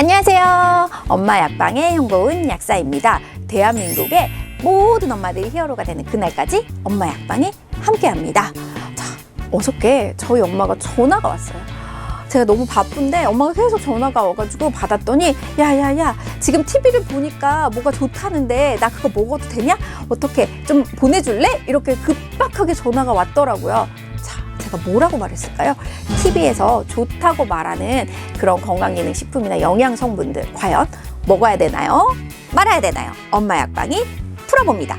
안녕하세요. 엄마 약방의 홍보은 약사입니다. 대한민국의 모든 엄마들이 히어로가 되는 그날까지 엄마 약방이 함께합니다. 자, 어저께 저희 엄마가 전화가 왔어요. 제가 너무 바쁜데 엄마가 계속 전화가 와가지고 받았더니 야야야 지금 TV를 보니까 뭐가 좋다는데 나 그거 먹어도 되냐? 어떻게 좀 보내줄래? 이렇게 급박하게 전화가 왔더라고요. 자, 제가 뭐라고 말했을까요? TV에서 좋다고 말하는 그런 건강기능식품이나 영양성분들 과연 먹어야 되나요? 말아야 되나요? 엄마 약방이 풀어봅니다.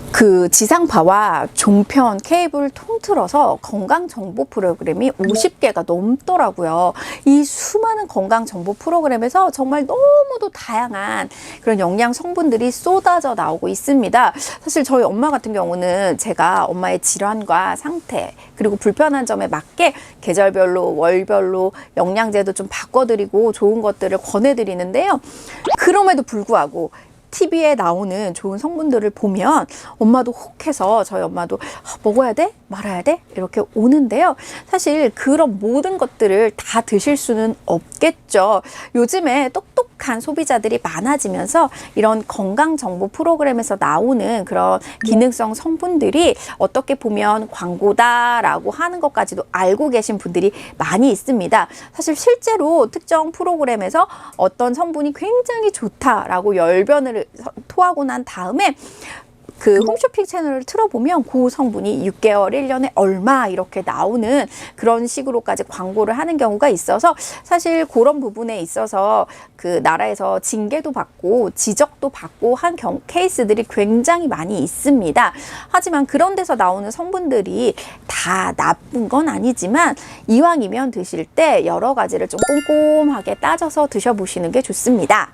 그 지상파와 종편 케이블 통틀어서 건강정보 프로그램이 50개가 넘더라고요. 이 수많은 건강정보 프로그램에서 정말 너무도 다양한 그런 영양 성분들이 쏟아져 나오고 있습니다. 사실 저희 엄마 같은 경우는 제가 엄마의 질환과 상태 그리고 불편한 점에 맞게 계절별로 월별로 영양제도 좀 바꿔드리고 좋은 것들을 권해드리는데요. 그럼에도 불구하고 TV에 나오는 좋은 성분들을 보면 엄마도 혹해서 저희 엄마도 먹어야 돼? 말아야 돼? 이렇게 오는데요. 사실 그런 모든 것들을 다 드실 수는 없겠죠. 요즘에 똑똑한 소비자들이 많아지면서 이런 건강정보 프로그램에서 나오는 그런 기능성 성분들이 어떻게 보면 광고다라고 하는 것까지도 알고 계신 분들이 많이 있습니다. 사실 실제로 특정 프로그램에서 어떤 성분이 굉장히 좋다라고 열변을 토하고 난 다음에 그 홈쇼핑 채널을 틀어보면 그 성분이 6개월, 1년에 얼마 이렇게 나오는 그런 식으로까지 광고를 하는 경우가 있어서 사실 그런 부분에 있어서 그 나라에서 징계도 받고 지적도 받고 한 케이스들이 굉장히 많이 있습니다. 하지만 그런 데서 나오는 성분들이 다 나쁜 건 아니지만 이왕이면 드실 때 여러 가지를 좀 꼼꼼하게 따져서 드셔보시는 게 좋습니다.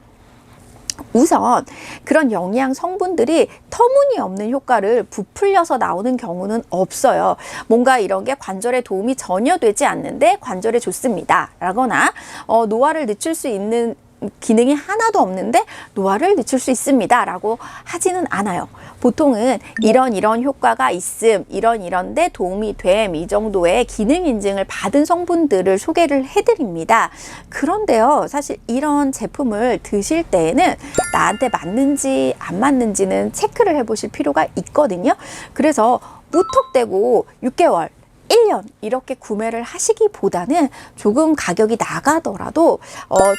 우선 그런 영양 성분들이 터무니없는 효과를 부풀려서 나오는 경우는 없어요. 뭔가 이런 게 관절에 도움이 전혀 되지 않는데 관절에 좋습니다 라거나 노화를 늦출 수 있는 기능이 하나도 없는데 노화를 늦출 수 있습니다 라고 하지는 않아요. 보통은 이런 효과가 있음, 이런데 도움이 됨, 이 정도의 기능 인증을 받은 성분들을 소개를 해드립니다. 그런데요, 사실 이런 제품을 드실 때에는 나한테 맞는지 안 맞는지는 체크를 해보실 필요가 있거든요. 그래서 무턱대고 6개월 1년 이렇게 구매를 하시기보다는 조금 가격이 나가더라도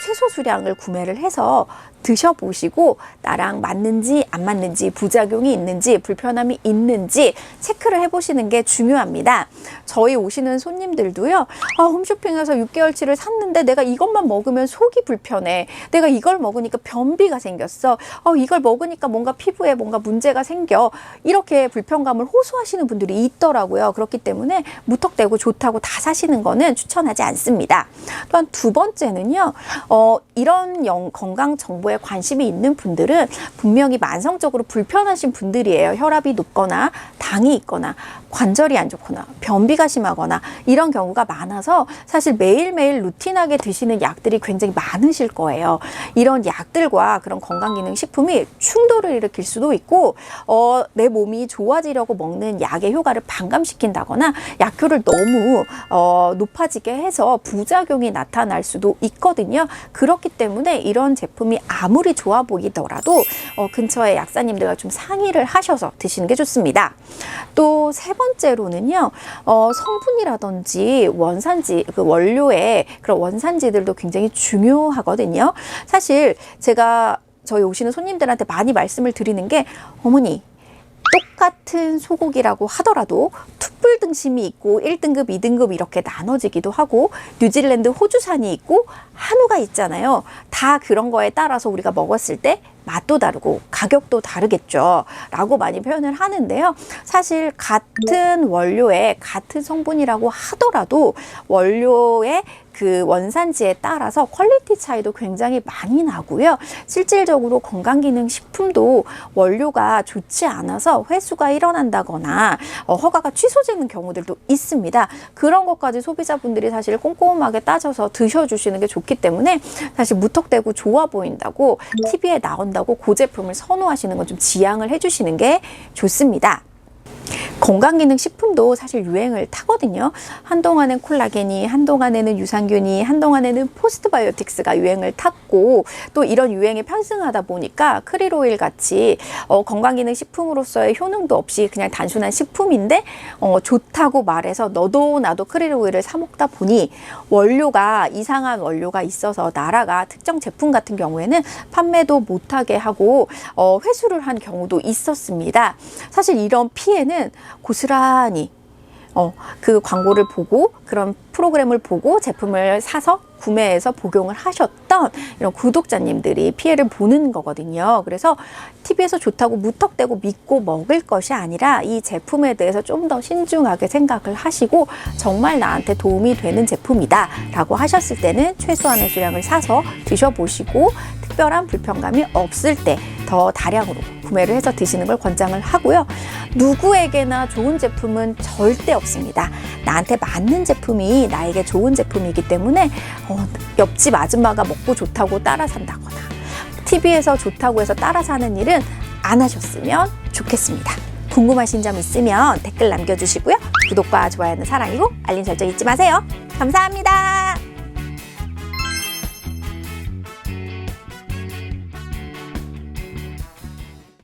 최소 수량을 구매를 해서 드셔보시고 나랑 맞는지 안 맞는지 부작용이 있는지 불편함이 있는지 체크를 해보시는 게 중요합니다. 저희 오시는 손님들도요. 홈쇼핑에서 6개월치를 샀는데 내가 이것만 먹으면 속이 불편해. 내가 이걸 먹으니까 변비가 생겼어. 이걸 먹으니까 뭔가 피부에 뭔가 문제가 생겨. 이렇게 불편감을 호소하시는 분들이 있더라고요. 그렇기 때문에 무턱대고 좋다고 다 사시는 거는 추천하지 않습니다. 또한 두 번째는요. 이런 건강 정보에 관심이 있는 분들은 분명히 만성적으로 불편하신 분들이에요. 혈압이 높거나 당이 있거나 관절이 안 좋거나 변비가 심하거나 이런 경우가 많아서 사실 매일매일 루틴하게 드시는 약들이 굉장히 많으실 거예요. 이런 약들과 그런 건강기능식품이 충돌을 일으킬 수도 있고 내 몸이 좋아지려고 먹는 약의 효과를 반감시킨다거나 약효를 너무 높아지게 해서 부작용이 나타날 수도 있거든요. 그렇기 때문에 이런 제품이 아무리 좋아 보이더라도 근처에 약사님들과 좀 상의를 하셔서 드시는 게 좋습니다. 또 세 번째로는요, 성분이라든지 원산지, 그 원료의 그런 원산지들도 굉장히 중요하거든요. 사실 제가 저희 오시는 손님들한테 많이 말씀을 드리는 게 어머니, 똑같은 소고기라고 하더라도 툭불 등심이 있고 1등급, 2등급 이렇게 나눠지기도 하고 뉴질랜드, 호주산이 있고 한우가 있잖아요. 다 그런 거에 따라서 우리가 먹었을 때 맛도 다르고 가격도 다르겠죠 라고 많이 표현을 하는데요. 사실 같은 원료에 같은 성분이라고 하더라도 원료의 그 원산지에 따라서 퀄리티 차이도 굉장히 많이 나고요. 실질적으로 건강기능식품도 원료가 좋지 않아서 회수가 일어난다거나 허가가 취소되는 경우들도 있습니다. 그런 것까지 소비자분들이 사실 꼼꼼하게 따져서 드셔주시는 게 좋기 때문에 사실 무턱대고 좋아 보인다고 TV에 나온다고 그 제품을 선호하시는 건 좀 지양을 해주시는 게 좋습니다. 건강기능식품도 사실 유행을 타거든요. 한동안은 콜라겐이, 한동안에는 유산균이, 한동안에는 포스트바이오틱스가 유행을 탔고 또 이런 유행에 편승하다 보니까 크릴오일 같이 건강기능식품으로서의 효능도 없이 그냥 단순한 식품인데 좋다고 말해서 너도 나도 크릴오일을 사 먹다 보니 원료가 이상한 원료가 있어서 나라가 특정 제품 같은 경우에는 판매도 못하게 하고 회수를 한 경우도 있었습니다. 사실 이런 피해는 고스란히 그 광고를 보고 그런 프로그램을 보고 제품을 사서 구매해서 복용을 하셨던 이런 구독자님들이 피해를 보는 거거든요. 그래서 TV에서 좋다고 무턱대고 믿고 먹을 것이 아니라 이 제품에 대해서 좀 더 신중하게 생각을 하시고 정말 나한테 도움이 되는 제품이다 라고 하셨을 때는 최소한의 수량을 사서 드셔보시고 특별한 불편감이 없을 때 더 다량으로 구매를 해서 드시는 걸 권장을 하고요. 누구에게나 좋은 제품은 절대 없습니다. 나한테 맞는 제품이 나에게 좋은 제품이기 때문에 옆집 아줌마가 먹고 좋다고 따라 산다거나 TV에서 좋다고 해서 따라 사는 일은 안 하셨으면 좋겠습니다. 궁금하신 점 있으면 댓글 남겨주시고요. 구독과 좋아요는 사랑이고 알림 설정 잊지 마세요. 감사합니다.